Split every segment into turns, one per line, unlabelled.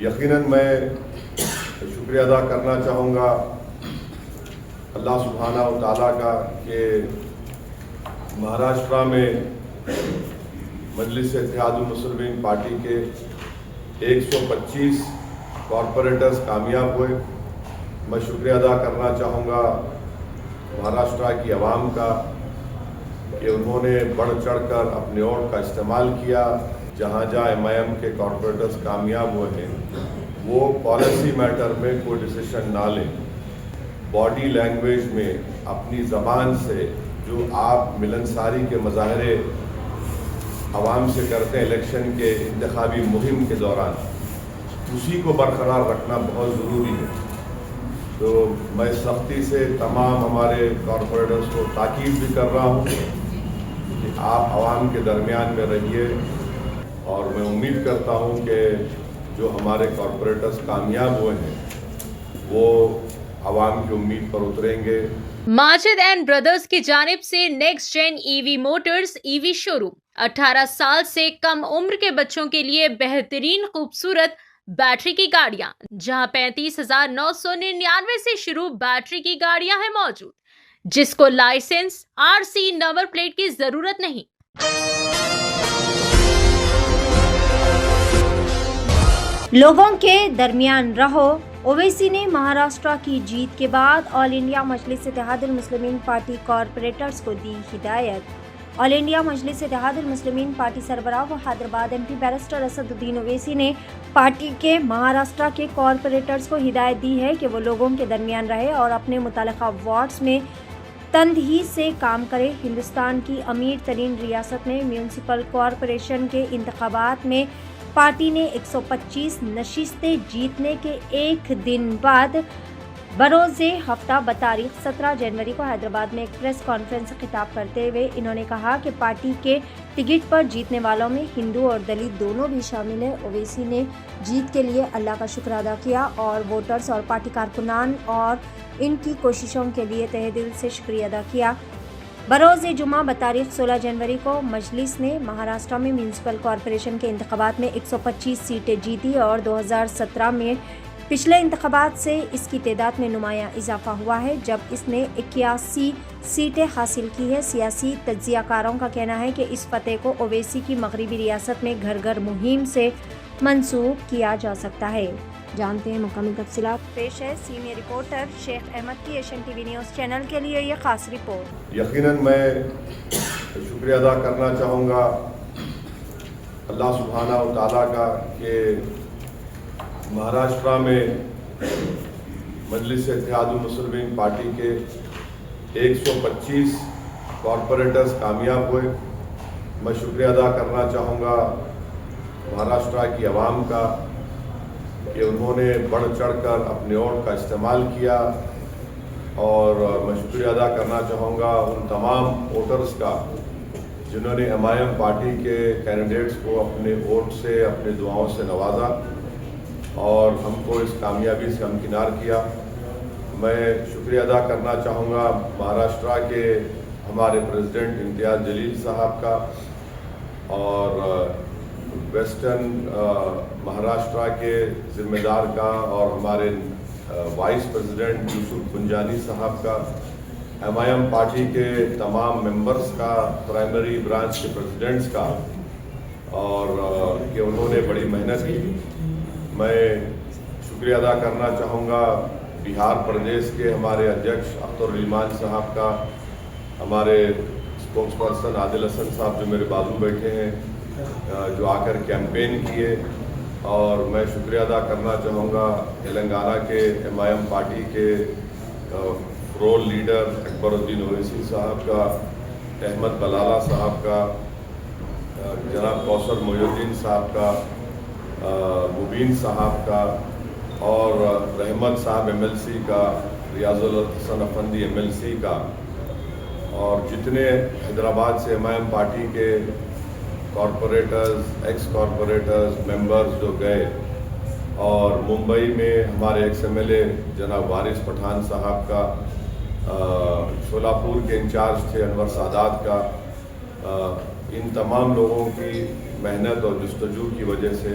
یقیناً میں شکریہ ادا کرنا چاہوں گا اللہ سبحانہ و تعالیٰ کا کہ مہاراشٹرا میں مجلس اتحاد المسلمین پارٹی کے 125 کارپوریٹرز کامیاب ہوئے۔ میں شکریہ ادا کرنا چاہوں گا مہاراشٹرا کی عوام کا کہ انہوں نے بڑھ چڑھ کر اپنے ووٹ کا استعمال کیا۔ جہاں جہاں MIM کے کارپوریٹرز کامیاب ہوئے ہیں وہ پالیسی میٹر میں کوئی ڈیسیشن نہ لیں، باڈی لینگویج میں اپنی زبان سے جو آپ ملنساری کے مظاہرے عوام سے کرتے ہیں الیکشن کے انتخابی مہم کے دوران، اسی کو برقرار رکھنا بہت ضروری ہے۔ تو میں سختی سے تمام ہمارے کارپوریٹرز کو تاکید بھی کر رہا ہوں کہ آپ عوام کے درمیان میں رہیے، اور میں امید کرتا ہوں کہ جو ہمارے کارپوریٹرز کامیاب ہوئے ہیں وہ عوام کی امید پر اتریں گے۔
ماجد اینڈ بردرز کی جانب سے next gen EV motors EV showroom 18 سال سے کم عمر کے بچوں کے لیے بہترین خوبصورت بیٹری کی گاڑیاں، جہاں 35,999 سے شروع بیٹری کی گاڑیاں ہیں موجود، جس کو لائسنس RC نمبر پلیٹ کی ضرورت نہیں۔
لوگوں کے درمیان رہو۔ اویسی نے مہاراشٹرا کی جیت کے بعد آل انڈیا مجلس اتحاد المسلمین پارٹی کارپوریٹرز کو دی ہدایت۔ آل انڈیا مجلس اتحاد المسلمین پارٹی سربراہ و حیدرآباد MP بیرسٹر اسد الدین اویسی نے پارٹی کے مہاراشٹرا کے کارپوریٹرز کو ہدایت دی ہے کہ وہ لوگوں کے درمیان رہے اور اپنے متعلقہ وارڈز میں تندہی سے کام کرے۔ ہندوستان کی امیر ترین ریاست میں میونسپل کارپوریشن کے انتخابات میں پارٹی نے 125 نشستیں جیتنے کے ایک دن بعد بروز ہفتہ بتاریخ 17 جنوری کو حیدرآباد میں ایک پریس کانفرنس سے خطاب کرتے ہوئے انہوں نے کہا کہ پارٹی کے ٹکٹ پر جیتنے والوں میں ہندو اور دلت دونوں بھی شامل ہیں۔ اویسی نے جیت کے لیے اللہ کا شکر ادا کیا اور ووٹرز اور پارٹی کارکنان اور ان کی کوششوں کے لیے تہہ دل سے شکریہ ادا کیا۔ بروز جمعہ بتاریخ 16 جنوری کو مجلس نے مہاراشٹرا میں میونسپل کارپوریشن کے انتخابات میں 125 سیٹیں جیتی اور 2017 میں پچھلے انتخابات سے اس کی تعداد میں نمایاں اضافہ ہوا ہے، جب اس نے 81 سیٹیں حاصل کی ہے۔ سیاسی تجزیہ کاروں کا کہنا ہے کہ اس فتح کو اویسی کی مغربی ریاست میں گھر گھر مہم سے منسوب کیا جا سکتا ہے۔ جانتے ہیں مکمل تفصیلات۔ پیش ہے سینئر رپورٹر شیخ احمد کی Asian T V news channel کے لیے یہ خاص رپورٹ۔
یقیناً میں شکریہ ادا کرنا چاہوں گا اللہ سبحانہ و تعالیٰ کا کہ مہاراشٹرا میں مجلس اتحاد المسلمین پارٹی کے 125 کارپوریٹرز کامیاب ہوئے۔ میں شکریہ ادا کرنا چاہوں گا مہاراشٹرا کی عوام کا کہ انہوں نے بڑھ چڑھ کر اپنے ووٹ کا استعمال کیا، اور میں شکریہ ادا کرنا چاہوں گا ان تمام ووٹرز کا جنہوں نے MIM پارٹی کے کینڈیڈیٹس کو اپنے ووٹ سے اپنے دعاؤں سے نوازا اور ہم کو اس کامیابی سے ہمکنار کیا۔ میں شکریہ ادا کرنا چاہوں گا مہاراشٹرا کے ہمارے پریزیڈنٹ امتیاز جلیل صاحب کا اور ویسٹرن مہاراشٹرا کے ذمہ دار کا اور ہمارے وائس پریزیڈنٹ یوسف پنجانی صاحب کا، MIM پارٹی کے تمام ممبرز کا، پرائمری برانچ کے پریزیڈنٹس کا، اور کہ انہوں نے بڑی محنت کی۔ میں شکریہ ادا کرنا چاہوں گا بہار پردیش کے ہمارے اجیکش اختر الرحمان صاحب کا، ہمارے اسپوکس پرسن عادل حسن صاحب جو میرے بازو بیٹھے ہیں، جو آ کر کیمپین کیے، اور میں شکریہ ادا کرنا چاہوں گا تلنگانہ کے MIM پارٹی کے رول لیڈر اکبر الدین اویسی صاحب کا، احمد بلالہ صاحب کا، جناب کوثر محی الدین صاحب کا، مبین صاحب کا، اور رحمت صاحب MLC کا، ریاض الحسن افندی MLC کا، اور جتنے حیدرآباد سے MIM پارٹی کے کارپوریٹرز، ایکس کارپوریٹرز، ممبرز جو گئے، اور ممبئی میں ہمارے ایکس MLA جناب وارث پٹھان صاحب کا، شولاپور کے انچارج تھے انور سادات کا، ان تمام لوگوں کی محنت اور جستجو کی وجہ سے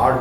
8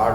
8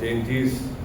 33